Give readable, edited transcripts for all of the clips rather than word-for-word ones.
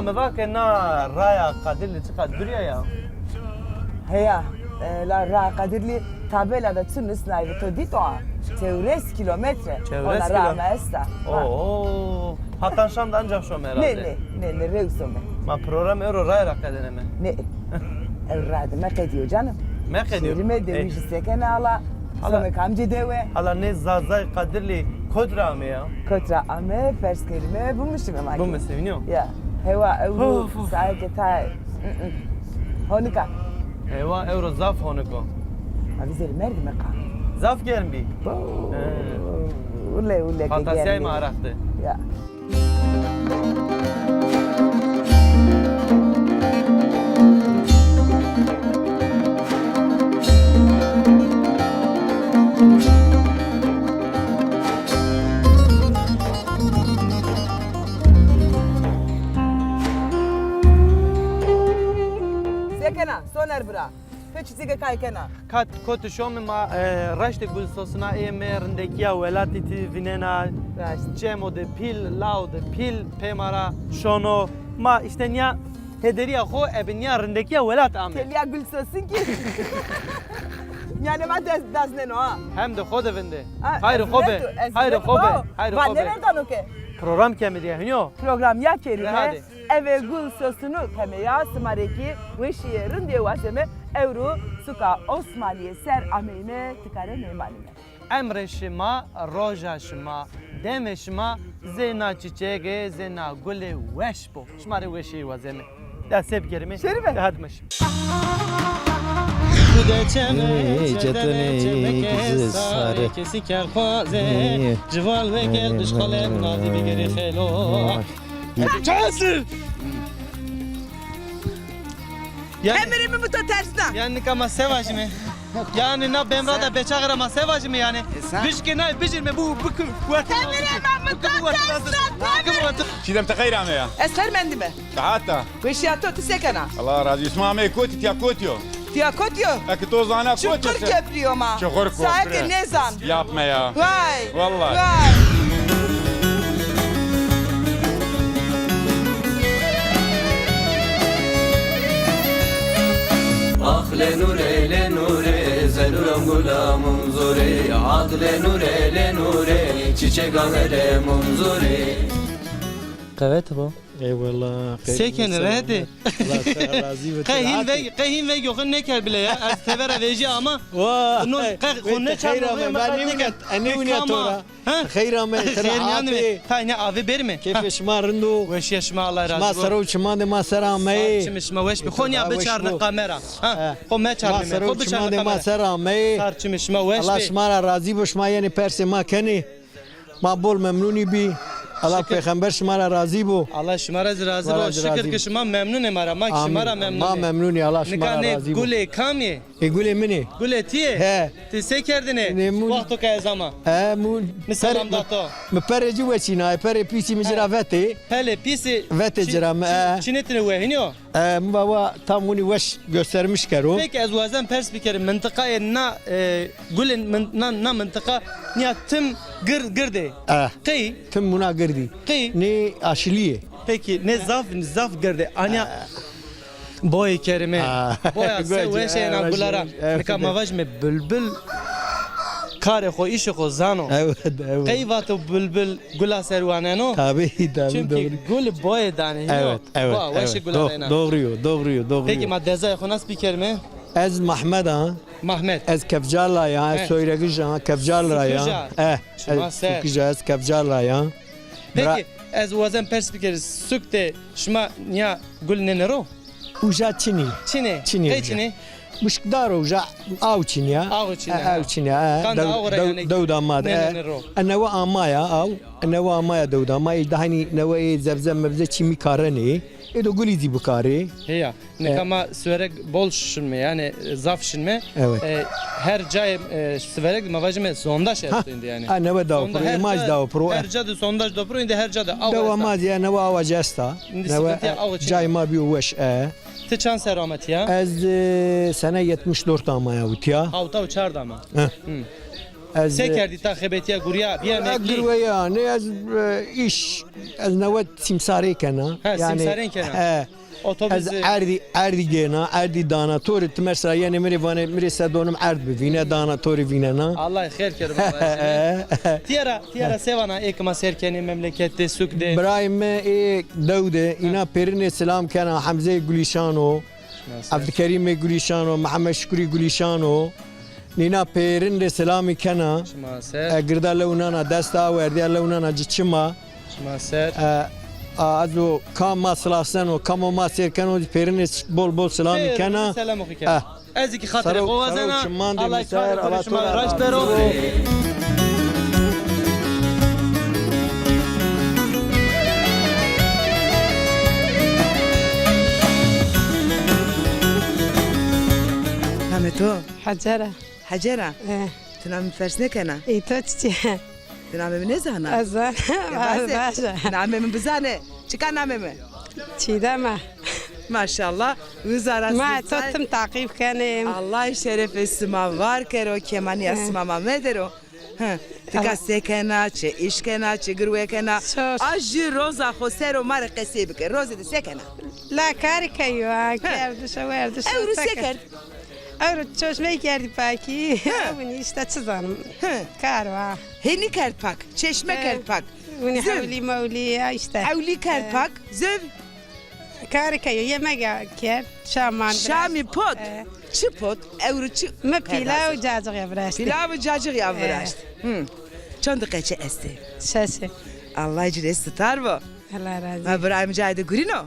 mı ki na raya kadirli çıkar duruyor ya. Heya, la ra kadirli tabela da tünüs nayvi to dito. Çevres kilometre. Çevres Ona rağme esta. Oo. Hatta şamda ancak şu herhalde. Ne revsome. Ma program euro raya kadene mi? Ne? Evradi mek ediyor canım. Mek ediyor. Şerime demiş sekene ala. Sonra kamcı deve. Hala ne zazay kadirli kodra mı ya? Kotra ame fers kelime bulmuşum ama. Bu mu seviniyor? Ya. Heva euro sadece tay. Honika. Eyvah euro zaf honiko. Avizeli merdi meka. Zaf gelmi. Ule Fantasiyayı mı araktı? Ya. Sekena, soner bra. Peki sige kaykena. Kat kotu şomi ma raşte gulsosuna emerindeki ya velati ti vinena cemo de pil lao de pil pemara şono ma işte ya hederiya ho ebnya rindeki ya velat ame. Telia gül sosun ki. Yani ben das ne no ha. Hem de ho de vende. Hayır hobe. Hayır hobe. Hayır Van hobe. nereden oke? Program kemi diye hınyo. Program ya kerime. Hadi. Eve gül sosunu kemeya sımareki ve şiirin diye vaseme Evru suka Osmaniye ser ameyne tıkare neymanime. Emreşima, rojaşima, demeşima, zena çiçeğe, zena gule veşbo. Şmari veşi vazeme. Da sep kerime. Şerife. Hadmış. Cetene sarı kesi kerxaze cival ve gel dış kalem nazi bir geri xelo Çasır Emrimi bu da tersine. Yani kama sevacı mı? Yani na bemrada beçağıra ma sevacı mı yani? Bişki na bijirme bu kuatı. شيدم تغير عم يا Eser mendime. تعاتا Ve şiyato tisekana. الله راضي اسمع عمي كوتي تيا كوتيو Tiyakotyo. اكتوز انا Çukur كوتيو kepriyor ma. Çukur köprü. Sahike nezan. yapma ya Vay. Vallahi. Vay. Ah le nure zeluram gulamum zore Ad le nure çiçek amele mumzure Evet bu. Eyvallah Seken rehdi. Allah razı olsun. Kahin ve yokun ne kel bile ya. Az severa veji ama. Vah. Bunun khunne çarmı. أنا ويا ترى خير ما Khayr yani. Tayne abi berme. كيف شمارندو Veş yaşma Allah razı ما olsun. سرو شماند ما سرا مي Çimiş ma veş. Khonya beçarna kamera. Ha. Kho me ما çarne. سرو Kho beçarna شماند ما kamera. سرا مي Sar çimiş ma veş. الله شمارا راضي بش ما يعني برس ما كني ما بول ممنوني بي الله پیغمبر شمارا راضي بو Allah şımara razı Allah ol. razı Şükür olsun. ki şıma memnun ema. Mak şımara memnun. ما ممنوني الله شمارا Nikane راضي بو gule kami. يقول مني Gule tiye. He. Ti sekerdine. Nemun. Vaktu ka zama. مو Misalam da to. مبر جوا سينا مبر بيسي مجرا فاتي Hele pisi. Vete ciram, Çinetine vehinyo. بابا تاموني وش göstermiş kero Peki ez vazan pers bir kere mıntıkaya na gulin na mıntıka niye tüm gırde. Kıy. tüm buna girdi Kıy. ne aşiliye Peki ne zaf gırde. Anya boy kerime. Boya se ve şey na gulara. Ne kamavaj me bülbül. Kare xo işi xo zano. evet evet Kıy vatı bülbül gula servaneno. tabii tabii Çünkü doğru gul boy dane. evet evet Veşi gularena. doğru Peki ma dezay xo nas bir kerime. ez Mahmed ha Mahmet. ez kefcarla ya Evet. söylegiş ha kefcarla ya Sükücar. Şuma ser. Sükücar ez kefcarla ya Peki ez vazan pers bir kere sükte şma niya gul nenero. uja çini Çine. Çini Kıy uca. çine. مشكدار وجع او تشينيا Av çine. او تشينيا كان أغرى يعني دودا ماد نينيرو. النوا امايا او النوا امايا دودا ما يدهني نوا زبزب مبزه چيمي كارني ادو قولي دي بكاري Heya. Ne kama sverek bol şişinme yani zaf şişinme. Evet. Her cay sverek mavajme sondaj yaptı yani. النوا داو برو ايماج داو برو Her cadı sondaj da pro indi her cadı av. دوا ما دي نوا واجستا Şimdi نوا sıkıntı av için. جاي ما بيو وش Te çan seramet ya. از سنه 74 امايا وتيا Avta uçardı ama. Ez سه کردی تا خبتیا گوریا بیا مکلی گرویا نه از iş از نوت سیمساری کنه Ha, simsarên kene. Otobüs از اردی گنا اردی داناتور مثلا یعنی میری سدونم ارد ببینه داناتوری بینه نه Allah xeyr kerim. Tiyara sevana ekma serkeni memlekette sukde. برایم دوده اینا پرین سلام کنه حمزه گلیشانو عبدالکریم گلیشانو محمد شکری گلیشانو نینا پرین سلامی کنه Şmaser, گردا لونانا دستا وردیا لونانا جچما şmaser. ازو کام ما سلاسن و کام ما سرکن و پرین بول بول سلامی کنه Selam okuyken. Eziki hatırı Sarı- kovazana. sarı çımman Allah demişler, kahretsin. Allah Şma tola- raşbero. همه تو حجرة حجره ايه تنام فرس نکنه اي توتشي تنام من نزانه أزا باشا نعم من بزانه چی کن نام من چي دما ماشاءالله وزارت ما توتم تعقيب كان Allah şeref esma var kero kemani esma mamedero. Tika sekena çe işkena çe gurwekena. Sos. Ajı roza khosero mar qesibke roza de sekena. لا كارك ايوه كارد شوارد Evru seker. اورو تشوش ما يكاردي باكي وني اشتاتشزانم كاروا Heni kerpak, çeşme kerpak. وني زين. حولي مولي اشتا Avli kerpak, zöv, كارك ايوه يا ماجا كير شامان şami pot. Çı pot, evru çı. ما بيلا وجاجغ يا براش Pilavı cacık yavraşt. Çon dıkaçı esti. شاشة Allah icre tutar bu. الله رازي Ma Ibrahim caydı gurino.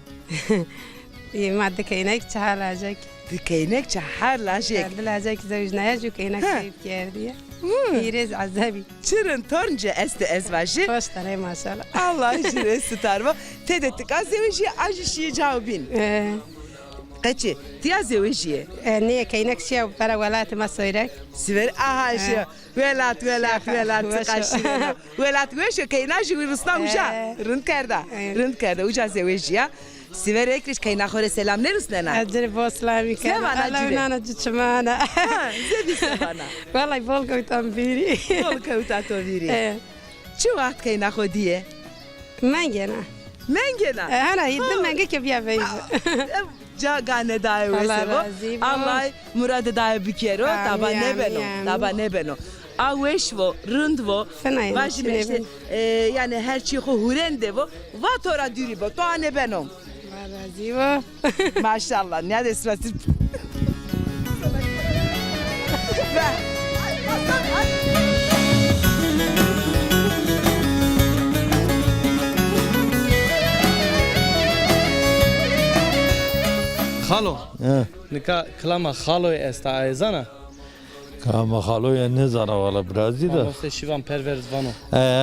ما عندك هناك تعال جاك Dikeynek çahar lajek. لا جاك زوجنا يجوك هناك ها. كيف كاردي يرز عذابي Çırın tornca esti ezvaşı. خوش ترى ما شاء الله Allah icre tutar bu. Tedetik az zevişi acı şiye cevabin. Kaçı? Tiya zevişi. نية كينك شيء برا ولات ما صيرك Siver aha şu. Velat tıkaşına. Velat veşe kayna şu Ruslan uca. Rınt kerda. Rınt kerda uca zevişi ya. Siver ekriş kayna khore selam ne Ruslan'a? أجري بوسلامي كان سمعنا الله أجري. ونانا جتشمانا Zevi sevana. والله يبولقوا تنبيري Bol kavta toviri. Çu vaxt kayna khodiye. مانجنا Mengena. أنا يدم مانجا كيف يا بيبي Ja gane daye Allah vesevo. razı olsun. Allah murad daye bikero. Amin, Taba ne amin, beno. amin. Taba ne beno. Aweşvo, rındvo. Fena Vaji yani, işte yani her şeyi hurendevo. Vatora diribo. To ne beno. زيوه Maşallah. Ne de sırası. Khalo. Nika klama khalo esta ayzana. Kama xaloya nezana wala Brazî de. Moste şivan perver zvano.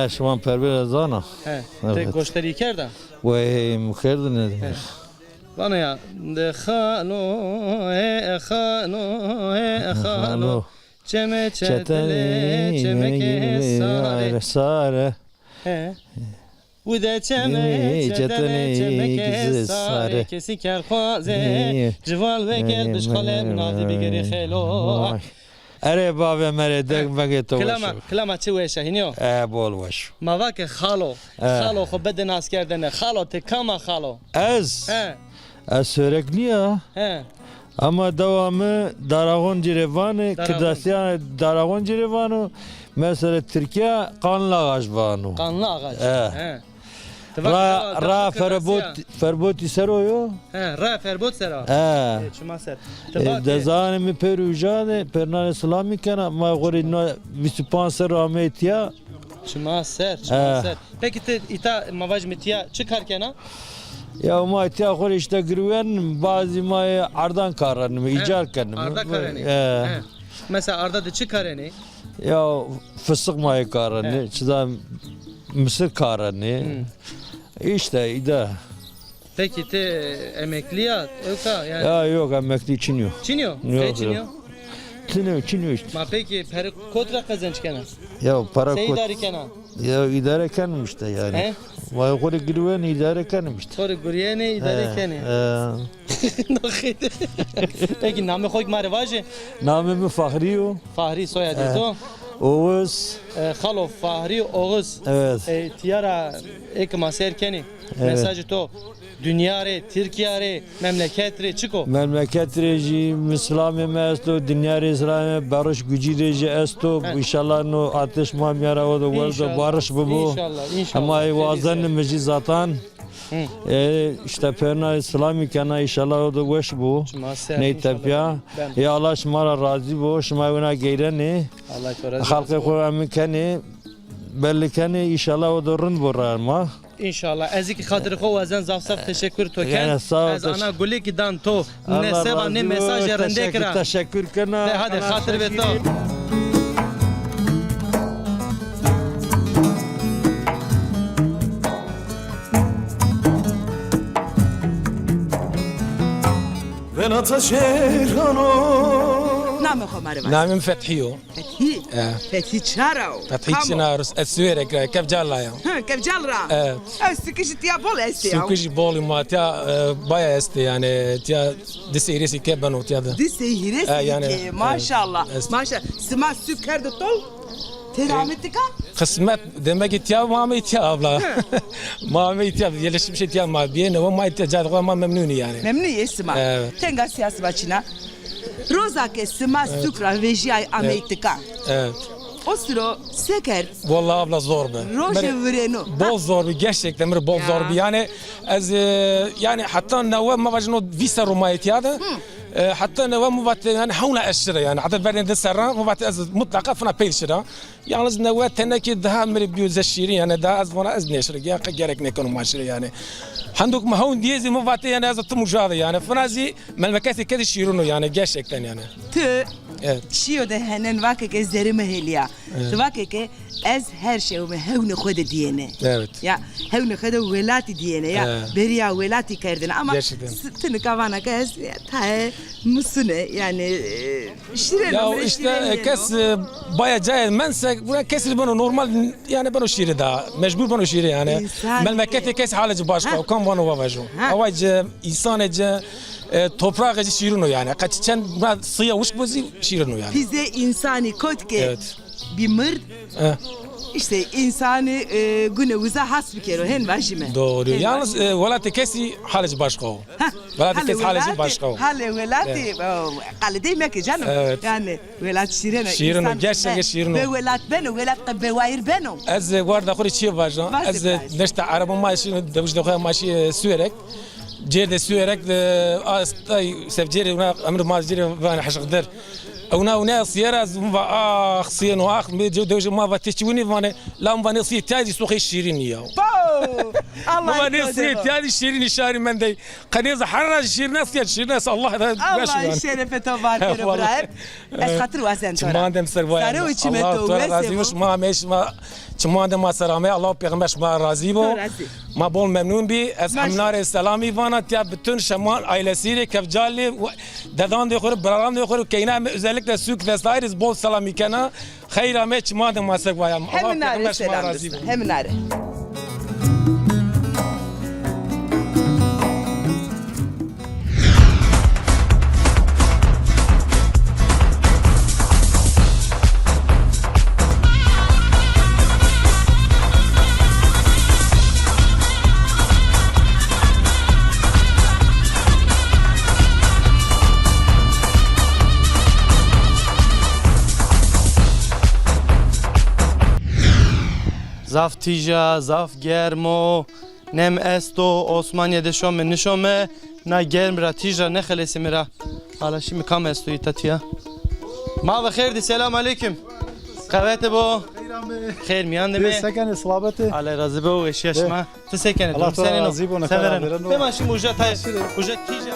Şuman perver zana. He. Evet. Tek goşteri kerda. Ve mukherdin ne? Bana ya. De khalo he khalo he khalo. Çeme çetele çemeke sare. Sare. He. Bu da çeme Çetele çetele çemeke sare. sare. Kesi ker khaze. Cival ve gel dış kalem nazi bir geri khelo. Ere bave mere dek mege to. Klama çi weşa hiniyo. Bol vaş. ما که خالو خالو خب بده ناس کردنه خالو تکاما خالو Ez. he Ez sörekliya. he Ama devamı Daragon Cirevanı, Daragon. Kırdasyan Daragon Cirevanı, mesela Türkiye Kanlı Ağaçvanı. kanlı ağaç He. he Ra ferboti seroyo. he ra ferbot sera çuma ser Dezanemi perujade, pernal İslami kana, ma gori no 25 rahmetiya. çuma ser peki te ita mavaj mitiya çıkar kena Ya ma itiya gori işte girven bazı ma ardan karanı, icar kanı. arda kareni mesela arda da çıkareni Ya fıstık ma karanı, çıda mısır karanı. İşte ida. peki te emekliya öka yani Ya yok emekli çiniyor. çiniyor Yok, çiniyor Çiniyor işte. ma peki per kotra kazanç kena Ya para kot. seyidari kena Ya idare kanım işte yani. he Vay gori girven idare kanım işte. sonra guriyene idare kene Peki namı koyk mare vaje Namımı Fahriyo. Fahri soyadı to Oğuz. Xalo Fahri Oğuz. Evet. Tiyara ek maserkeni. Mesajı to. Dünya re, Türkiye re, memleket re çıko. Memleket reji, Müslüman mesto, dünya İslam'e barış gücü reji esto. İnşallah no ateş mamyara o da vardı barış bu. İnşallah. Ama evazan meci zaten. İşte perna İslami kana inşallah o da hoş bu. Ne tepya. Ya Allah şmara razı bu. Şma ona geyreni. Halkı koyamı kani. Belli kani inşallah o da rund burarma. İnşallah. Ezik kadri ko ezen zafsaf teşekkür token. Yani sağ ol. Ez ana guli ki dan to. Ne seba ne mesaj rende kira. Teşekkür kana. De hadi hatır ve to. نام خماره بس نامم فتحيو فتحي فتحي تشارو فتحي تشنارس السويرك كيف جالا يا كيف جالرا استكش تيا بول استيا سوكيش بولي ما تيا بايا استي يعني تيا دسيريسي كيبانو تيا ده دي سيهرس يعني ما شاء الله ما شاء سما سكر دطول ترامتك قسمت دمك تيا مامي تيا ابلا مامي تيا يلش مشي تيا ما بين وما تيا جاد ما ممنوني يعني ممنون اسمع تنغا سياس باشنا روزا که سما سكر ويجي اميتك evet o sıra seker vallahi abla zor be roje vreno bol zor bir gerçekten bir bol zor bir yani az yani hatta نواب ما بجنو فيسا رومايتي هذا حتى نواب مبات يعني حونا اشرا يعني حتى بعدين دسرا مبات از مطلقه فنا بيشرا يعني نواب تنكي ده مر بيوز الشيرين يعني ده از فنا از نشر يا قجرك نكون ماشري يعني عندك ما هون ديزي مبات يعني از تمجاد يعني فنازي ملكاتي كده شيرونو يعني gerçekten yani tü evet شيو ده هنن واكه که زرمه هلیا واكه که از her şeyimi hevne خود diyene evet ya hevne خود ولاتي diyene ya beriya ولاتي kerdine ama tını kavana kez ta musune yani şirin ya işte kes baya cay mense buraya kesil bunu normal yani bunu şiiri da mecbur bunu şiiri yani memleketi kes halacı başka o kan bunu vavaju avacı insanece toprağı şiirino yani kaççen suya uç bozi şiirino yani bize insani kotke evet bir mırd işte insani günevize has bir kere hen başime doğru yalnız velati kesi halacı başka o velati kes halacı başka o hale velati kale demek ki canım yani velat şiirino gerçekten şiirino ve velat beno velat bevair beno az guarda khori çi vajan az nesta araba maaşı devuş da maaşı süerek جير سويرك استاي سفجيري ونا امر ما جيري وانا حش قدر ونا سيارة اخ سين واخ دوج ما بتشوني وانا لا ما نصي تاجي سوق الشيرين يا الله ما نصي تاجي الشيرين شاري من دي قنيز حرج الشيرين ناس الشيرين ناس الله الله شرف تبارك ابراهيم اس خاطر واسن ترى ما دم سر الله راضي مش ما مش ما çmanda ma selamı Allah peygamber ma razı bu ma bol memnun bi ez hamnar selami vana ya bütün şaman ailesiyle kevcali dedan de khur braran de khur kayna özellikle sük vesaire bol selami kana hayra me çmanda ma sekvaya Allah peygamber ma razı bu hemen Zaf tija, zaf germo, nem esto, Osmaniye de şome, nişome, na germra tija, ne khalesi mira. Hala şimdi kam esto itatiya. Ma ve khair, selam aleyküm. Kahvete bu. Khair miyan deme. سكن صلابته Allah razı bu eş yaşma. Tesekene. Allah Teala razı bu, ne kadar veren o. Bema şimdi ucat hay. Ucat tija.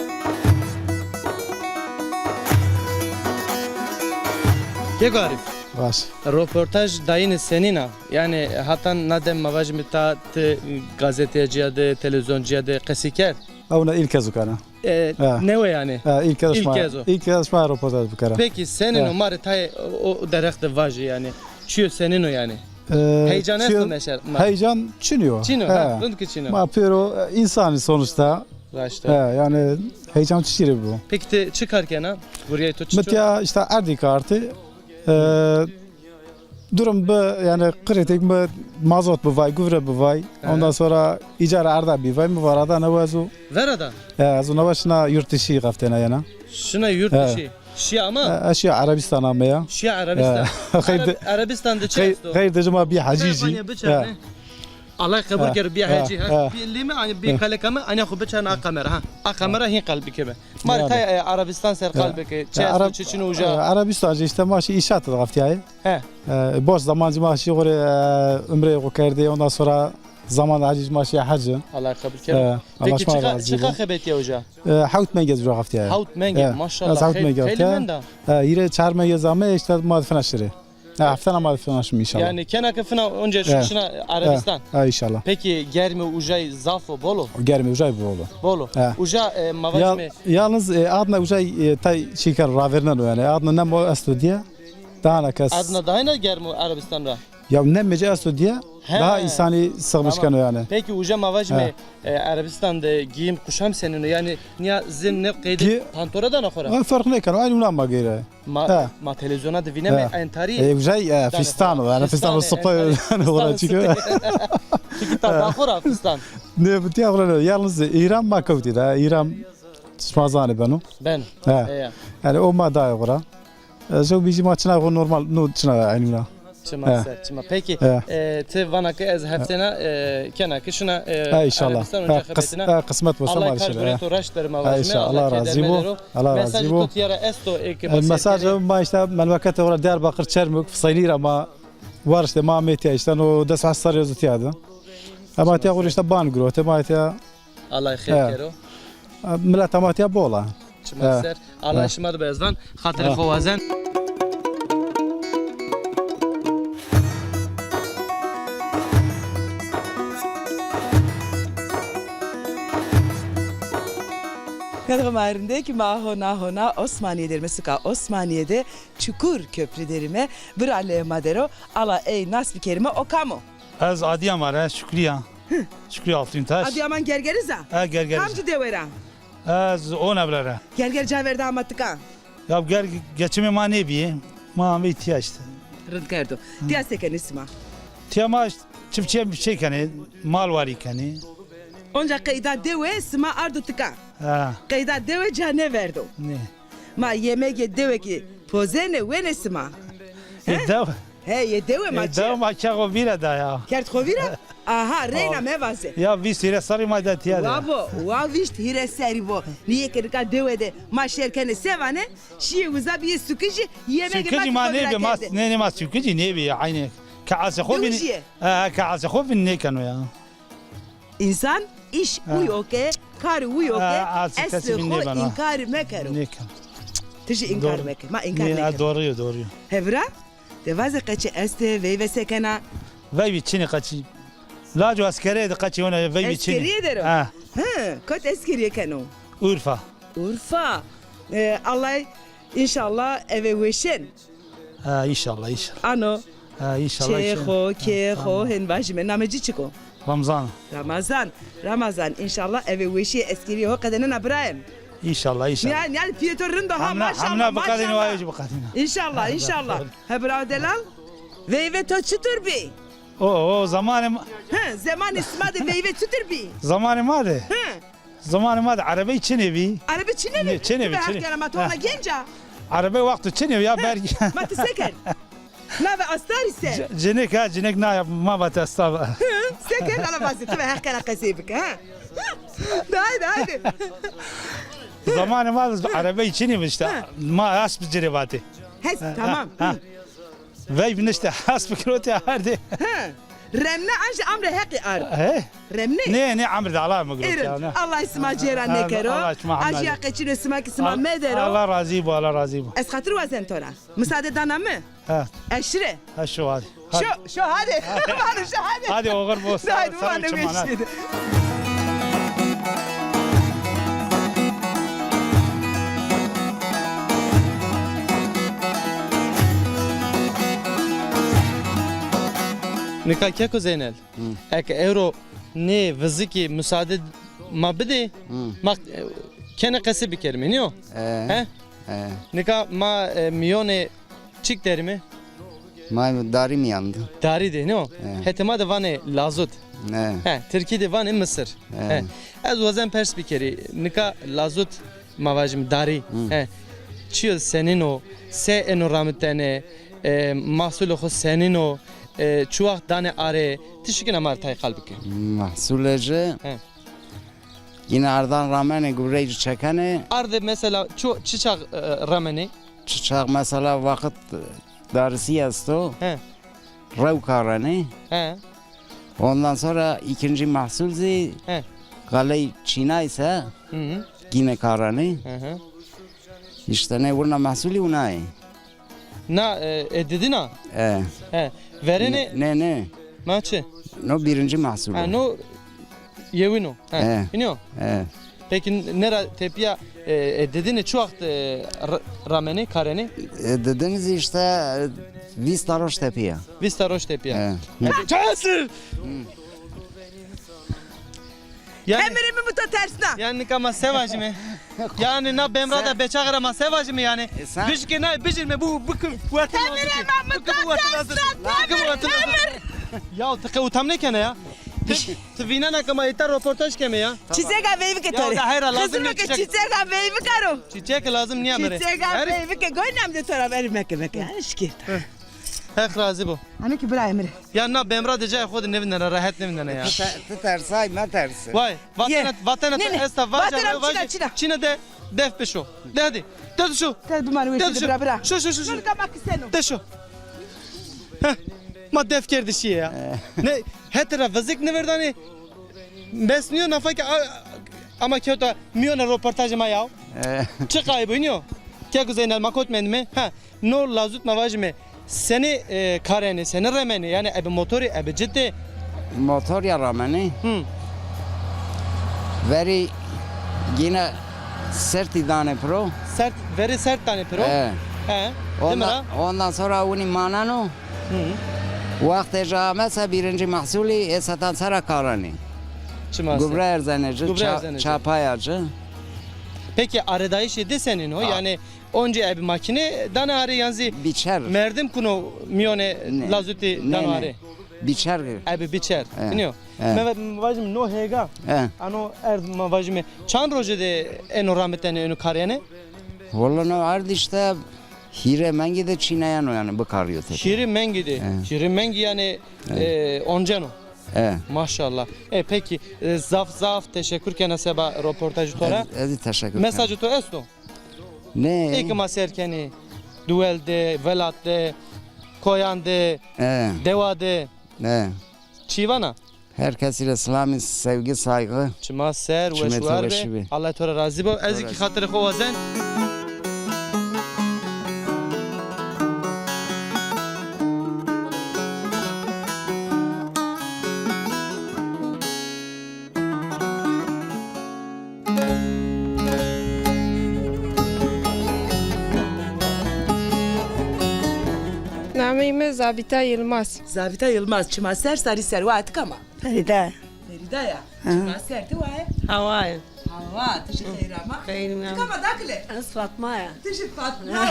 Ke garip. باش Röportaj dayını senina. Yani hatta nadem mavajmi ta gazeteciye de televizyoncuya de kesiker. او انا ilk kez kana Ne o yani? ilk kez İlk kez o. ilk kez ma röportaj bukara Peki senin o maritay o darekte vajı yani. Çiyo senin o yani. Heyecan nasıl meşer? heyecan çiniyor Çino, ha, rındki çino. ma pero insani sonuçta Raşta. yani heyecan çişiri bu Peki de çıkarken ha? Buraya to çıkıyor. mesela işte erdi kartı durum bu yani kritik mi mazot bu vay, gübre bu vay. Ondan sonra icara arda bir vay mı var ada ne vazu? Verada. Az ona başına yurt dışı kaftena yana. Şuna yurt dışı. Şia ama. Aşağı Arabistan ama ya. Şia Arabistan. Arabistan'da çesto. غير دجما بي حجيجي Allah kabul ker bir hacı ha. Bir lime hani bir kalekame hani khu beçan a kamera ha. A kamera hin kalbi kebe. Marka Arabistan ser kalbi ke. Çesto çeçin uca. Arabistan işte maaşı inşaat da kaftiyay. He. Boş zamancı maaşı gore ömre kokardı ondan sonra zaman haciz maaşı hacı. Allah kabul ker. Peki çıka xebet ya uca. Havut mengez jo kaftiyay. Havut menge maşallah. Havut menge. Yine çar menge zamı işte madfena şire. Haftana madfena inşallah. Yani kenak fena önce şuna Arabistan. İnşallah. Peki germi ucay zafo bolo. Germi ucay bolo. Bolo. Uca mavajme. Yalnız adına ucay tay şikar ravernen yani adına ne mo astudiya. Daha ne kas. Adına daha ne germi Arabistan'da? Ya ne mece astudiya. Daha insani sığmışkan yani. Peki uca mavajme Arabistan'da giyim kuşam senin yani niye zin ne kaydı pantora da ne kora? Fark ne kan aynı ulama gayre. Ma televizyona da vineme entari. Ucay fistan yani fistan sopa ne ora çıkıyor. Çünkü ta kora fistan. Ne bu diye yalnız İran ma kavti da İran smazane banu. Ben. Yani o ma da ora. Zo bizi maçına normal no çına aynı. Çıma. Peki te vanakı ez heftena kenakı şuna inşallah. Kısmet olsa Allah maalesef. Allah uğraştırım avajme. İnşallah Allah razı olsun. Allah razı olsun. Mesaj tut esto mesaj ma işte memlekete ora Diyarbakır Çermik Fısaylir ama var işte Mahmetiye işte o da hasar yazıtıyordu. Ama te işte ban gro te ma te Allah hayır kero. Millet ama te bola. Çıma ser. Allah şımad bezdan hatırı xovazen. Kadınlarındaki mahona Osmaniye'de mesela Osmaniye'de Çukur Köprü derime bir alle madero ala ey nasbi kerime okamu. Az Adıyaman ha Şükriye. Şükriye Altıntaş. Adıyaman gergeriza. Ha gergeriza. Kamcı devera. Az on evlere. Gerger caver damattıka. Ya geçimi ma ne bi? Ma bir ihtiyaçtı. Rıdkerdo. Diya seken isma. Tiyama çiftçiye bir şey kani mal var ikani. Onca kayda deve sma ardu tıka. Ha. Kayda deve cane verdo. Ne? Ma yemeğe deve ki pozene ve nesma. Dev. He ye deve ma. Dev ma çago bira da ya. Kert kovira? Aha reyna mevaze. Ya bir sire sarı ma da tiya da. Wabo, wavist hire seribo. Niye kerka deve de ma şerkene sevane. Şiye uzabiye sükücü yemeğe Sükücü ma ne bi mas ne ma sükücü ne bi aynı. Ka'ase khobin. Ka'ase khobin ne kanu ya. İnsan iş uyoke, kar uyoke, esli ho inkar mekero. Ne kanu. Tişi inkar mekero. Ma inkar mekero. Ne doğru. Hevra? Devaze kaçı este ve sekena. Vay bir çini kaçı. Laco askeriye de kaçı ona vay bir çini. Askeriye dero. Ha. Kot askeriye kanu. Urfa. Allah inşallah eve veşen. Ha inşallah. Ano. Ha inşallah. Çeho, keho, hen vajme nameci çıko. Ramazan inşallah eve veşi askeriye ho kadının abrahim. İnşallah. Yani Piyotor'un da ha maşallah. Hamna bakadını vayıcı bakadını. İnşallah. Hebra delal. Ve tutur bi. O zamanım. Zaman isma de ve tutur bi. Zamanım hadi. Zamanım hadi arabayı çinevi. Arabayı çinevi. Çinevi. Ona genca. Arabayı vakti çinevi ya bergi. Matı seker. Na ve astar ise. Cinek na ma bat astar. Seker ala basit ve hakkana kasibik ha. Haydi. Zamanım hadi arabayı çinevi işte. Ma asp ceribati. Hes tamam. Vay bin işte asp kiroti hadi. Remne anca amre haqi ar. Remne? Ne amre da Allah mı görüyor? Allah isma cera nekero. Aşya kaçın isma kisma medero. Allah razı bu. Es hatır vazen tora. Müsaade dana mı? Ha. Eşre. Ha şu hadi. Şu hadi. Hadi. Hadi oğul bu. Hadi bana meşhedi. Nika keko Zeynel. Ek euro ne viziki müsaade ma bide. Ma kene kası bir kelime niyo? He? Nika ma miyone çik derimi. ما داری میاند Dari de no. Hetema de vane lazut. نه He, Türkiye de vane Mısır. He. Az vazen pers bir kere. Nika lazut mavajim dari. He. Çiyo senin o. Se eno rahmetine. Mahsul o senin o. Çuak dane are. Teşekkür amar tay kalbike. محصولش He. yine ardan rağmen gübre çekene Arde mesela çiçek rameni. çiçek mesela vakit darısı yasto He. rev karane He. ondan sonra ikinci mahsulzi He. kale Çin'a ise Hı hı. yine karane Hı hı. işte ne vurna mahsulü unay Na dedin ha. He. Verene ne maçı. no birinci mahsulü Ha no yevino. He. Iniyor. Peki nere tepiya dedin çok rameni kareni dediniz işte Vistaroş tepiye Vista roş tepiya. Çağırsın. Yani Emrimi bu da tersine. yani kama sevacı mı? Yani na bemrada beçağıra ma sevacı mı yani? sen- Biş ki na bijil mi bu kuvvetin lazım. Ya tıkı utam ne kene ya? Tvina na kama ita röportaj keme ya? Çiçek abi Ya ketare. da hayra lazım Kızım ne ki çiçek? çiçek abi karo. Çiçek lazım niye mere? Çiçek abi ke goynam de taraf erim ke. Aşkı. Hek razı bu. Hani ki bra emre. Ya na bemra dece khod nevinden rahat nevinden ya. tersay ma tersi Vay vatanat Ne? esta Vatanat vaja Çina. Çin'e de def peşo. De hadi. De şu. Tel bu manu De işte şu. bra bra. Şu. Şunu kamak istenu. De şu. Heh. Ma def kerdi şey ya. Ne hetera vazik ne verdani. Besniyor nafaki ama kötü miyona röportajıma ya. Çıkay biniyor. Kya güzel makot mendime. Ha. No lazut mavajme. Seni kareni, seni remeni yani ebi motori ebi ciddi. motor ya rağmen veri yine sert idane pro Sert, very sert tane pro. He. Değil mi la? ondan sonra uni manano vakti mesela birinci mahsulü esatan sara karani Çıması. gübre erzaneci Gübre erzaneci. çapayacı Peki aradayış yedi senin o yani önce ebi makine dana arı yanzi biçer merdim kuno miyone Ne? lazuti Ne, dana ne? arı. biçer Ebi biçer. He. Iniyor. He. Mevet mavajim no hega. Ano mavajime. Çan roje de eno rahmetene eno kariyene. Vallahi no ardı işte hire mengi de Çin'e yani bakarıyor tabii. Şiri mengi de. Şiri mengi yani oncano. Maşallah. Peki zaf teşekkür kene seba röportajı tora. Hadi teşekkür Mesajı to esto. Ne? İlk maserkeni duelde, velatte, koyande, devade, çivana. Herkesiyle selam, sevgi, saygı. Çima ser ve Çimete şuar ve be. şibi. Allah tora razı bo. Eziki hatırı kovazen. Namime Zabita Yılmaz. Zabita Yılmaz çimaser sarı ser vaat ama. Ferida. Ferida ya. Çimaser tu var. Havaya. Hava teşekkür ama. Khayrim ya. Kama dakle. As Fatma ya. Teşekkür Fatma.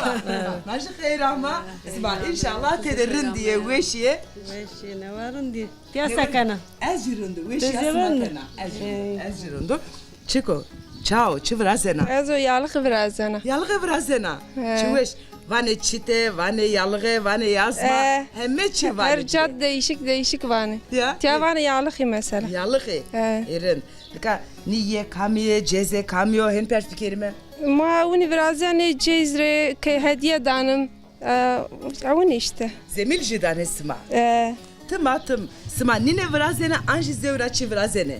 Teşekkür ama. İsma inşallah tederin diye veşiye. Weshi ne varın di. Tiya sakana. Ezirundu veşiye Ezirundu. asmakana. Ezirundu. Çiko. Ciao, çivrazena. Ezo yalık birazana. Yalığı vrazena. Çiveş. Vane çite, vane yalığı, vane yazma. Hemme çi vane. Her cad değişik vani. Ya. Tiya vani yalık mesela. Yalığı. Erin. Dika niye kamiye, ceze kamiyo hen perspikerime. Ma uni birazana cezre ke hediye danım. Avuni işte. Zemil jidan esma. Tım. Sma nine vrazena anji zevra çi vrazene.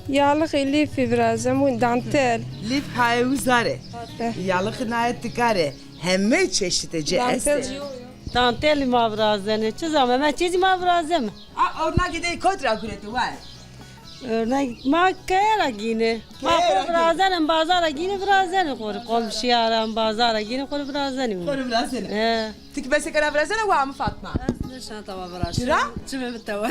Yalık lifi birazam un dantel. Lif hayuzare. Yalığı nayet dikare. Hemme çeşitli ceze. Dantel mavrazene. Çizame ben çizim mavrazem. Orna gide kodra kuretu var. Örnek ma kayara gine. Ma mavrazene bazara gine vrazene kor. Komşuyaram bazara gine kor vrazene. Kor vrazene. Tik bese kana vrazene wa mı Fatma? Şanta mavraz. Çıra? Çime bitavar.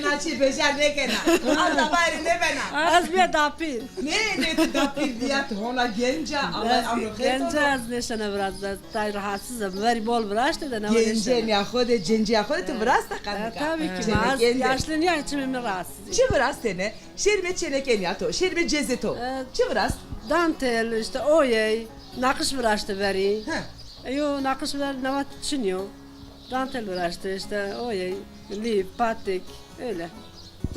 Na çi becer ne kena. Allah bari ne bana. Az bir dapir. Ne dapir diyat ona gence Allah amro Gence az neşene biraz tay rahatsızım. Veri bol bıraştı da ne Gence ya khode gence ya khode tu biraz da kan. Tabii ki az yaşlı niye içimi rahatsız. Çi biraz sene. Şerbe çenek eniyato. Şerbe cezeto. Çi biraz. Dantel işte oyey. Nakış bıraştı veri. Yo nakış ver ne düşünüyor. Dantel bıraştı işte oyey. Lip, patik öyle.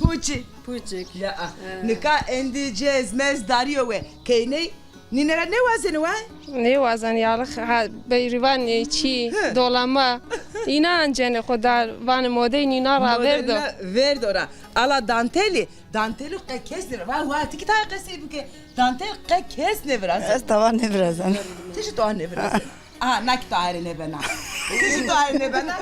Puçi. Puçik. Ya nika endi cez mez dariyo ve keyne ninera ne vazeni wa? Ne vazan yalık beyrivan çi dolama. İnan cene kadar van mode nina ra verdo. Verdo ra. Ala danteli. Danteli kesne. Va tiki ta kesne ke. Dantel kesne biraz. Ez tavan ne birazdan. Tişi to ne biraz. Aha nak tare ne bana. Tişi tare ne bana.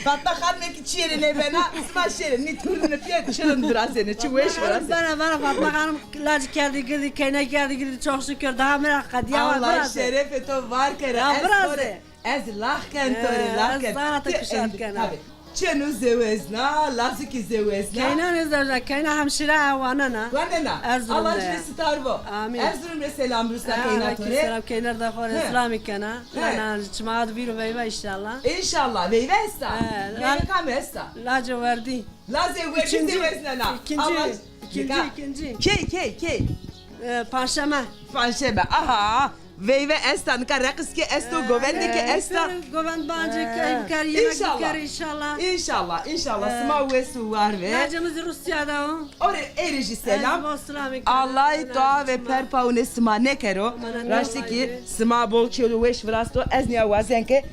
Batta khalme ki çiyere ne bana. İsma şere ni turne piye şerun biraz ne. Çi weş biraz. Bana Fatma Hanım lacı geldi girdi kene geldi girdi çok şükür daha merak ediyor. Allah şeref eto var kere. Biraz. Ez lahken tore lahken. Sana takışat kena. Çenu zevezna, laziki zevezna. Kaynan izlerler, kaynan hemşire avanana. Vanana. Allah şifesi tarbo. Amin. Erzurum'da selam Rus'a kaynan tore. Selam kaynar da khor İslami kana. Lana cemaat biro veyva inşallah. İnşallah veyva esta. Veyva kam esta. Laca verdi. Laca verdi zeveznana. İkinci. Key. Panşeme. Panşeme. Aha. Veyve esta, nika rakıs ki esto, govende ki esta. Govend bence kar yemek kar inşallah. İnşallah. Sma vesu var ve. Lacamız Rusya'da o. Ore erici selam. Allah doğa ve perpa une sma ne kero. Raşti ki sma bol çelu veş vrasto ez niya vazen ke.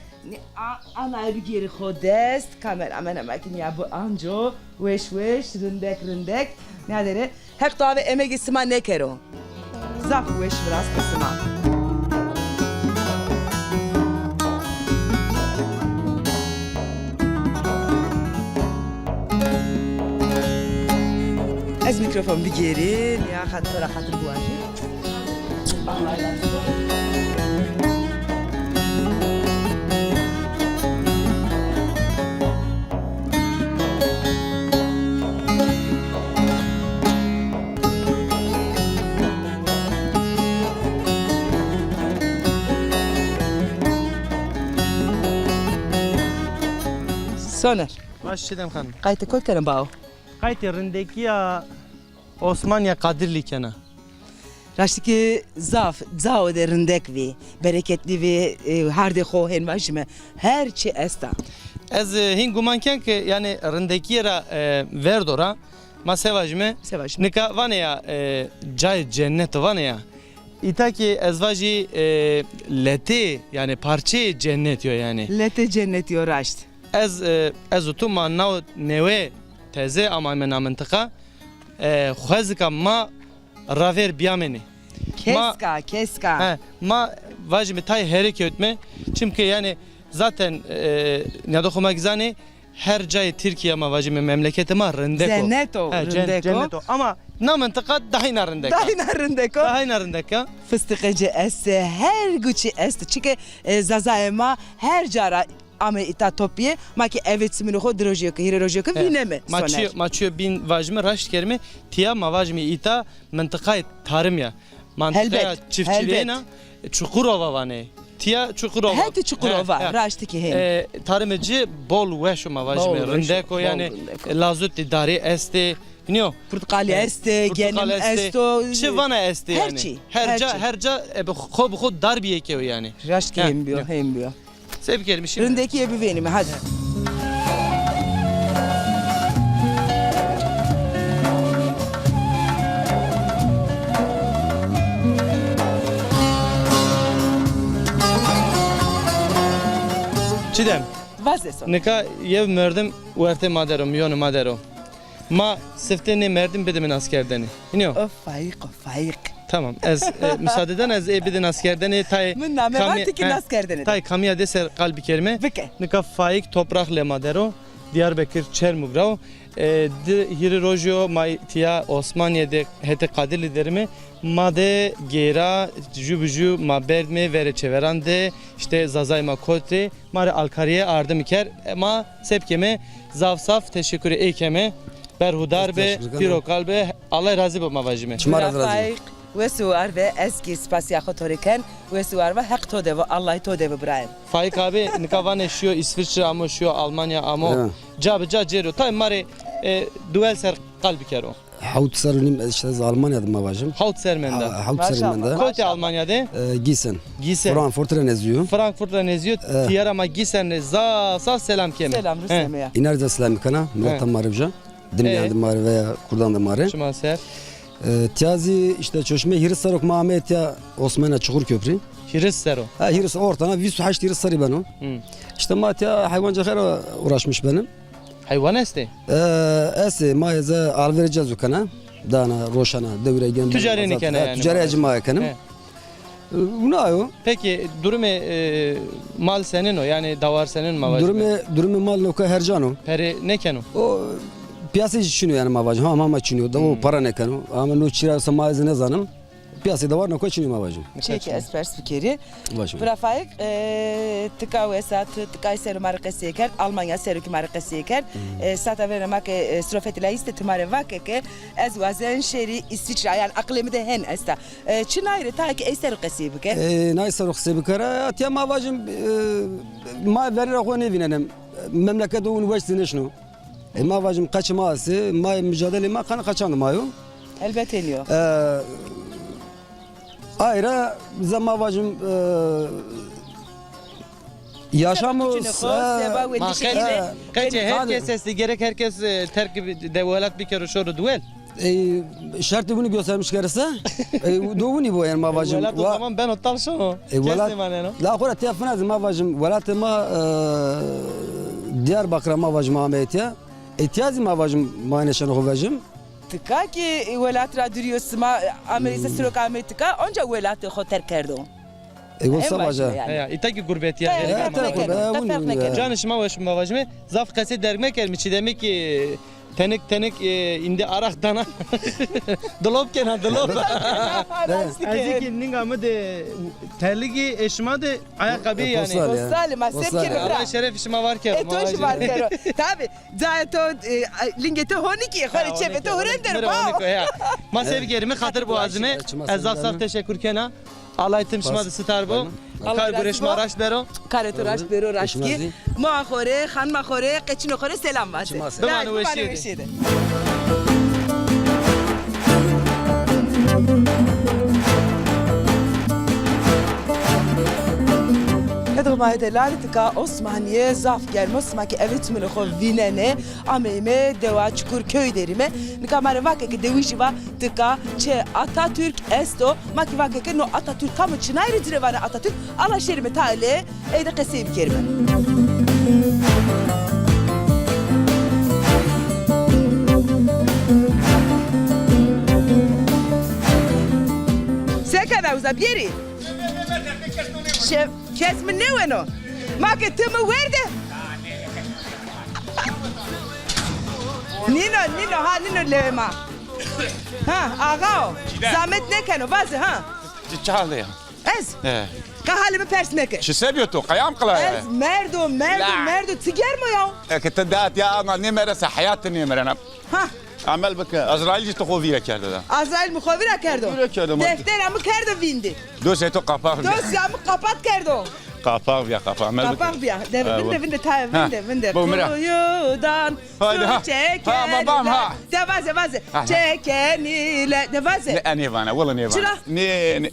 Ana ergiri khodest kameraman amakin ya bu anjo veş rındek. Ne dere? Hep doğa ve emegi sma ne kero. Zaf veş vrasto sma. Ez mikrofon bir geri, ya hatır bu acı. Soner. Başlayalım hanım. Kayıt koy kere bao. Kayıt yerindeki ya Osmaniye Kadirli kena. Raştiki zao de rindek vi, bereketli vi, harde khohen vajme, her çi esta. Ez hin gumanken ki yani rindeki yera verdora ma sevajme. Nika vane ya cay cennet vane ya. İta ki ez vaji lete yani parça cennet yo yani. Lete cennet yo raşt. Ez utuma nav neve teze ama mena mıntıka. Khwazika ma raver biyameni. Keska. Ma vajme tay herek etme. Çünkü yani zaten ne dokuma gizani her cay Türkiye ma vajme memlekete ma rindeko. Cenneto. Ama na mıntıka dahina rindeko. Dahina rindeko. Fıstıkıcı esse her güçü esse. Çünkü zazaema her cara ama ita topiye ma ki evet simino ho drojiyo ki hirojiyo ki vineme. Maçıyor bin vajme raşt kerme tiya ma vajme ita mıntıka tarım ya. Mantıkaya çiftçiliğine Çukurova vane. Tiya Çukurova. Hadi Çukurova. Raştı ki hem. Tarımcı bol veşuma vajme rindeko yani lazut idari este. Niyo? Portakali este, genim esto. Çivana este yani. Herca khod dar bir eke yani. Raşt ki hem biyo. Sevk gelmişim. Rindeki ebi benim hadi. Çidem. Vazeson. Nika yev merdim verte madero, yonu madero. Ma sifteni merdim bedemin askerdeni. İniyor? Faik. Tamam. Müsaadeden ez bedin askerdeni tay. Minna mevatiki askerdeni. Tay kamiya deser kalbi kerime. Nika faik toprakle madero. Diyarbakır Çermugrao. Hiri rojo may tiya Osmaniye'de hete Kadirli derimi. Made gera jubuju ma berdme vere çeverande işte zazayma kote mare alkariye ardım iker ma sepkeme zavsaf teşekkür eykeme berhudar be, pirokal be. Allah razı be mavajime. Rafayk ve suar ve eski spasya khotoriken ve suar ve hak to devo Allah to devo Brian. Faik abi nikavan eşiyor İsviçre ama şu Almanya ama cabca cero. Tay mare duel ser kalbi kero. حوت سرنيم اشتغل Almanya'da mavajım. Haut sermende. Haut sermende. Kote Almanya'da? Gießen. Gießen. Frankfurt'ta neziyor. Frankfurt'ta neziyor. Diğer ama Gießen'e za selam keme. Selam Rüstem'e. İnerce selam kana. Murattan marivca. Dinleyen mari veya kurdan da mari. Şuma ser. Tiyazi işte çeşme Hirisarok Mehmet ya Osman'a Çukurköprü. Hirisaro. Ha Hiris ortana visu haşt Hirisarı ben o. İşte Matya hayvancı khara uğraşmış benim. Hayvan este. Esi maize al vereceğiz o kana. Dana roşana devre gen. Tücari nikene yani. Tücari acıma kanım. Buna o. Peki durumu mal senin o yani davar senin mavajime. Durumu mal noka hercano. Peri ne kenu? O piyasayı düşünüyor yani mavacım. Ama düşünüyor da o para ne kanu. Ama no çirasa maize ne zanım. Piyasada var noka düşünüyor mavacım. Çeki esper spikeri. Rafayk tıka ve sat tıka seru markası eker Almanya seru ki markası eker. Sata ve mak strofetila iste tımare vakeke ez vazen şeri İsviçre yani aklımı da hen esta. Çinayre ta ki eser qasi bike. Nay seru qasi bikara tiya mavacım ma verir o ne vinenem. Memleket o üniversite şunu. Mavacım kaçması ma mücadele ma kan kaçandı mayo. Elbette eliyor. Ayrıca zamavacım yaşamımız herkes sesli gerek herkes terkip develat bir kere şoru duel. Şartı bunu göstermiş gerisi. Doğru bu yani mavacım. O zaman ben o talşo. La kora tiyafınaz mavacım. Velatıma Diyarbakır mavacım Ahmet'e. İhtiyacım mavacım maneşen hovacım. Tıka ki velat radyo sma Amerika sürük Amerika onca velat hoter kerdo. O savaşa. Ya itaki gurbet ya. Can işma ve şuma vajme zaf kase dermek elmiçi demek ki tenik indi arak dana. Dolop kenar dolop. Aziki ninga mı de terligi eşma de ayakkabı yani. Postal ma sepke Allah şeref işma var ki. Etoş var kero. Tabi. Zaten lingete honiki khari çepete horender ba. Ma sevgerimi hatır boğazime. Ezaf saf teşekkür kena. Allah itimşmadı star bu. Kar güreş maraş bero. Kar turaş bero raşki. Ma khore, khan ma khore, keçino khore selam vase. Bemanu veşide. هذا ما هذا لارتكا Osmaniye zaf gelmez maki evet mi lho vinene ameme deva çukur köy derime nikamare vakeke devişi va tıka çe Atatürk esto maki vakeke no Atatürk kamu çinayri direvane Atatürk ala şerime tale eyde qesib kerime Sekada uzabieri Şef kes mi ne veno? Maki tımı verdi. Nino ha Nino lema. Ha ağao. Zahmet ne keno bazı ha? Çağlıyor. Ez. Kahalimi pers meke. شو سبيتو قيام قلايا Ez merdo tiger mi ya? كنت دات يا انا نمر حياه نمر انا Ha عمل بك ازرائيل جي تخوفيرا كرده ده Azrail muhavira kerdo. Defterimi kerdo vindi. دوسيتو قفاق Dosyamı kapat kerdo. قفاق يا قفاق عمل بك Kapak bir. Vinde ta vinde. Bu mira. Kuyudan Haydi ha. Ha babam ha. Devaze. Çeken ile devaze. لا نيفانا والله نيفانا شنو؟ ني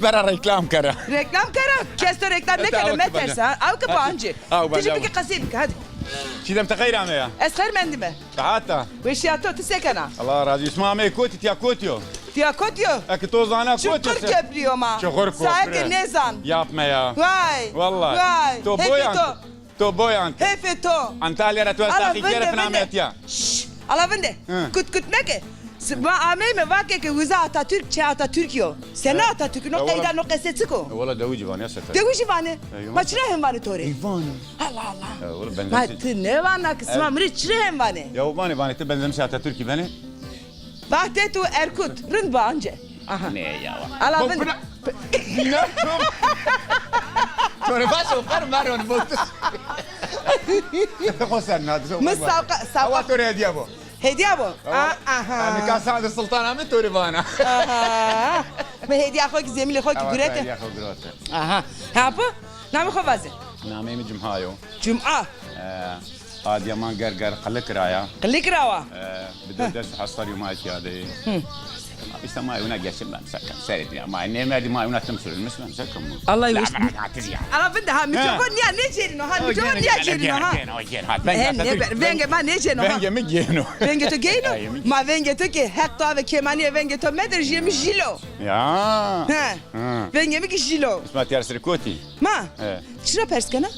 برا ريكلام كره Reklam kara. Kesto reklam ne kadar meterse ha. Al kapancı. Tici peki kasibik hadi. شي دم تغير عم يا Esher mendime. تعاتا Ve şiyato tisekana. الله راضي اسمع مي كوتي تيا كوتيو Tiyakotyo. اكتوزانا Çukur كوتيو köprüyor ma. Çukur köprü. Sakin ne zan. yapma ya Vay. والله Vay. تو بويان تو بويان Hefeto. انتاليا رتوسا خير في ناميتيا Ala vinde. Kut meke. Ma ameme vake ke wiza Atatürk çe Atatürk yo. Sen Atatürk no kayda no qesetsiko. والله دوجي فاني اسف Devuji vane. Eyvah. Maçına hem vane tore. ايفان Allah Allah. والله بنزل Matı ne vana kısma mri çire hem vane. يا وباني باني تبنزل مساعة تركي بني Vahdetu Erkut. Rınd bağınca. Aha. Ne ya Ala vinde. توني باشا وفر مارون بوتس خسرنا Mısavka. هو توري ديابو Hediye bu. Aha. Nikah sana sultan Ahmet Torivana. Aha. Me hediye koy ki zemili koy ki gürete. Ya gürete. Aha. Ha bu? Namı koy vaze. Namemi Cumhayo. Cuma. Adiyaman gerger kılık raya. Klik rava. بدي درس حصر يوم هذه بس ما يونا جالسين بنسكن سرد يا ما نيم دي ما يونا تمسر المسلم سكن الله لا يوش. ما هتزيع Ala bende ha mikrofon niye ne çerin o ha mikrofon niye çerin o ha. Venge ma ne çerin o ha. Venge mi geno. Venge to geno. Ma venge to ki hekta ve kemaniye venge to medir jemi jilo. Ya. Ha. Venge mi ki jilo. اسمها تيارس ريكوتي Ma. Çıra perskena?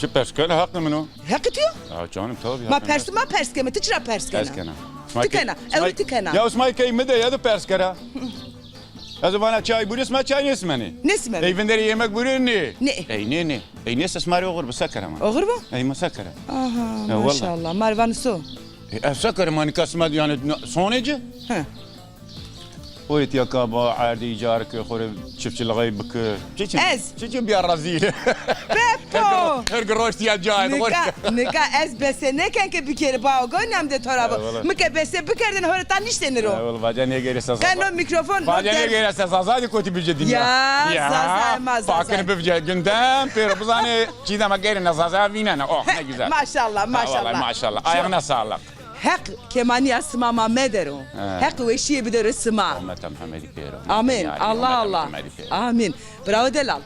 شو بيرسكنا حقنا منو؟ Hakıtıyor. جانم طابي Ma persu ma perskeme te çıra perskena. بيرسكنا Tıkena. Ev tıkena. يا اسمعي كي مدى يا دو بيرسكرا هذا وانا شاي بوري اسمها شاي نسمني Nesme? اي فندري يمك بوريني Ne? اي نيني اي ناس اسماري اوغر بسكره ما Oğur bu? اي مسكره Aha والله. maşallah. Marvan su. سكر ما نكسمد يعني صونجه Ha. قلت يا كابا عادي جارك يا خوري شفت الغيبك Ez. تشي بيا الرزيل Beppo. هرقروش يا جاي Nika ez bese ne kenke bir kere bağ gönnem de tarafı. Mike bese bir kerden hore tan işlenir o. والله بعدين يجي اساس Ben o mikrofon. بعدين يجي اساس زادي كنت بجدي يا زازا ما زازا. فاكر بفجا قدام بيرو بزاني كذا ما غير نزازا فينا اوه ne güzel Maşallah والله maşallah. ما شاء الله ayağına sağlık Hak kemani asmama mederu. Hak ve şiye bir de sma. Meta Muhammed Piro Amin. Allah Allah. Amin. Bravo Delal.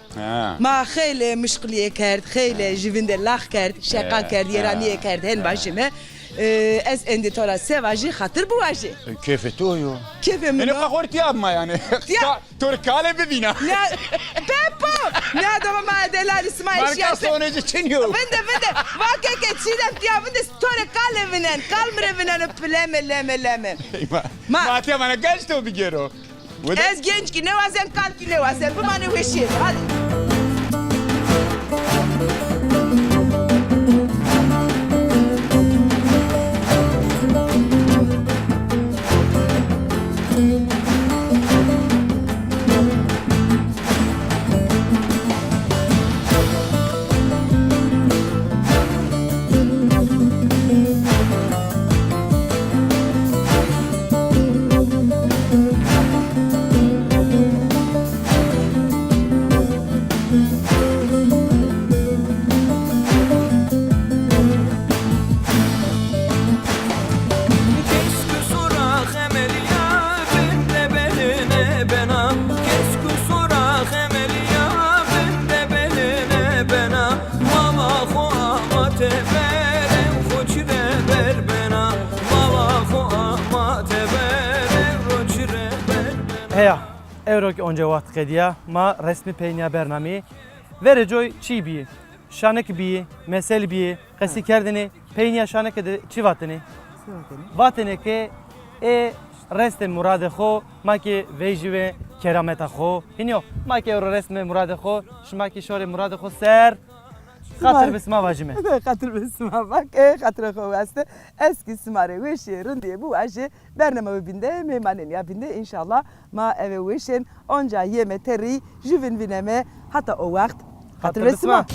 Ma خیلی مشغلیه کرد خیلی جوینده لخ کرد شقا کرد ایرانیه کرد هن باشیمه از اندیتورا سواجی خاطر بواجی كيف تويو كيف انا منو قهورت يا ما يعني تركاله ببينا Beppo ne adamı ma Delal İsmail ماركا şiyase سونجي تشينيو Vende vake ke çiğdem diya vende store kalevinen kalmrevinen leme ما تيا انا قالستو بيجيرو Ez genç ki ne vazen kal ki ne vazen bu mani veşir hadi هيا evroki onca vaqt qediya ma resmi peyniya bernami vere joy çi bi şanek bi mesel bi qesi kerdini peyniya şanek de çi vatini vatine ke reste murad xo ma ki vejive keramet xo hinyo ma ki resme murad xo şma ki şore murad xo ser خاطر بسما واجمه خاطر بسما bak خاطر خواسته eski smare ve şehrin diye bu aje berneme binde meymanen ya binde inşallah ma eve veşen onca yeme teri jüvin vineme hatta o vakt خاطر بسما